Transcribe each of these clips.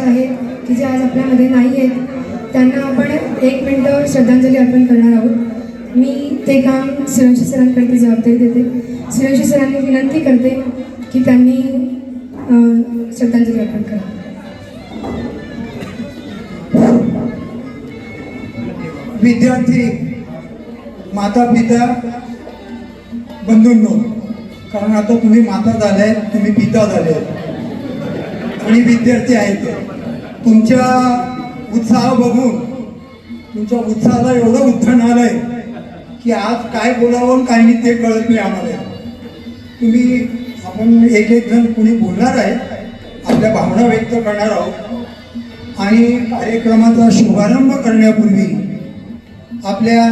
आहे की जे आज आपल्यामध्ये नाही आहेत त्यांना आपण 1 मिनिटं श्रद्धांजली अर्पण करणार आहोत. मी ते काम सूर्यवंशी सरांकडे ती जबाबदारी देते. सूर्यवंशी सरांनी विनंती करते की त्यांनी श्रद्धांजली अर्पण करा. विद्यार्थी, माता पिता, बंधूंनो, कारण आता तुम्ही माता झाले, तुम्ही पिता झाले आणि विद्यार्थी आहेत. तुमच्या उत्साह बघून तुमच्या उत्साहाला एवढं उत्थान आलंय की आज काय बोलावं काय नाही ते कळत नाही आम्हाला. आपण एक जण कुणी बोलणार आहे, आपल्या भावना व्यक्त करणार आहोत आणि कार्यक्रमाचा शुभारंभ करण्यापूर्वी आपल्या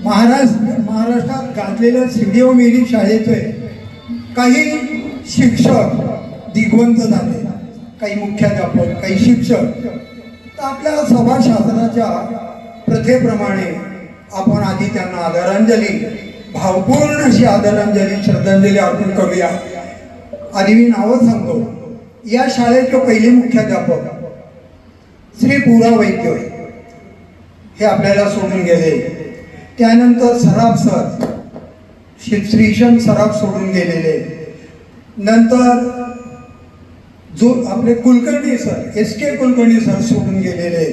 महाराष्ट्रात गाजलेल्या सिडिओ मेरी शाळेचे काही शिक्षक दिग्वंत झाले, काही मुख्याध्यापक, काही शिक्षक. तर आपल्या सभा शासनाच्या प्रथेप्रमाणे आपण आधी त्यांना आदरांजली, भावपूर्ण अशी आदरांजली, श्रद्धांजली अर्पण करूया. आधी मी नावं सांगतो. या शाळेचे पहिले मुख्याध्यापक श्री पुरा वैद्य हे आपल्याला सोडून गेले. त्यानंतर सराफ सर, श्रीशंक सराफ सोडून गेलेले. नंतर जो आपले Kulkarni sir, SK Kulkarni sir सोडून गेलेले.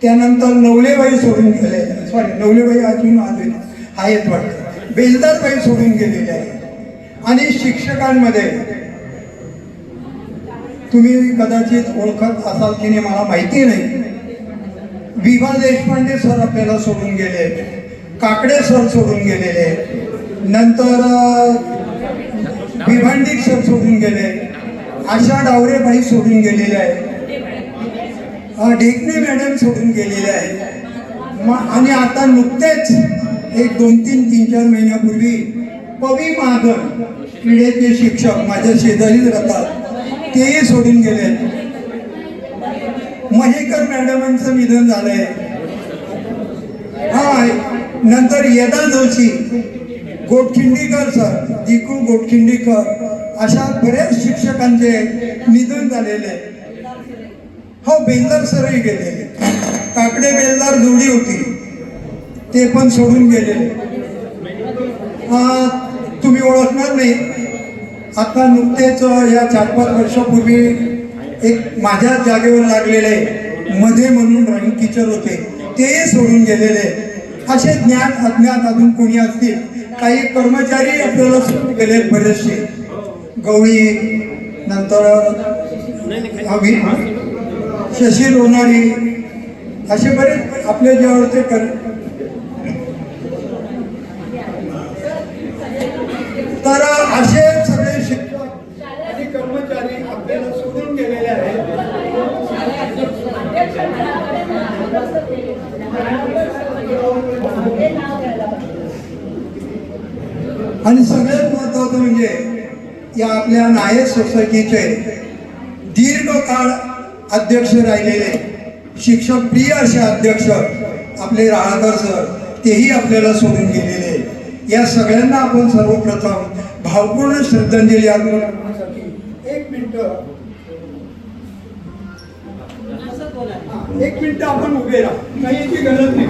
त्यानंतर नवलेबाई सोडून गेले, नवलेबाई अजून आहेत वाटतं, बेलदारबाई सोडून गेलेले आहे. आणि शिक्षकांमध्ये तुम्ही कदाचित ओळखत असाल की नाही मला माहिती नाही. विभा देशपांडे सर आपल्याला सोडून गेले, काकडे सर सोडून गेलेले, नंतर भिवंडी सर सोडून गेले, आशा डावरेबाई सोडून गेलेले आहे, ढेकणे मॅडम सोडून गेलेले आहे. आणि आता नुकतेच 1, 2, 3, 4 महिन्यापूर्वी पवी महाजन क्रीडेचे शिक्षक माझ्या शेजारीच राहतात, तेही सोडून गेले. महेकर मॅडमांचं निधन झालंय. नंतर यदा जोशी, गोटखिंडीकर सर, दिकू गोटखिंडीकर, अशा बऱ्याच शिक्षकांचे निधन झालेले. बेलदार सरही गेलेले, काकडे बेलदार जोडी होती ते पण सोडून गेलेले. तुम्ही ओळखणार नाही. आता नुकतेच या 4-5 वर्षापूर्वी एक माझ्या जागेवर लागलेले मध्ये म्हणून ड्रॉइंग टीचर होते, तेही सोडून गेलेले. असे ज्ञात अज्ञात अजून कोणी असतील. काही कर्मचारी आपल्याला सोडून गेले बरेचसे. गवळी, नंतर शशी लोणारी, असे बरेच आपले जेवढे तर असे सगळे शिक्षक आणि कर्मचारी आपल्याला सोडून गेलेले आहेत. आणि सगळ्यात महत्वाचं म्हणजे या आपल्या नायक सोसायटीचे दीर्घकाळ अध्यक्ष राहिलेले, शिक्षक प्रिय असे अध्यक्ष आपले राळकर सर, तेही आपल्याला सोडून गेलेले. या सगळ्यांना आपण सर्वप्रथम भावपूर्ण श्रद्धांजली अर्पण करण्यासाठी 1 मिनिट आपण उभे राहा, काही याची गरज नाही.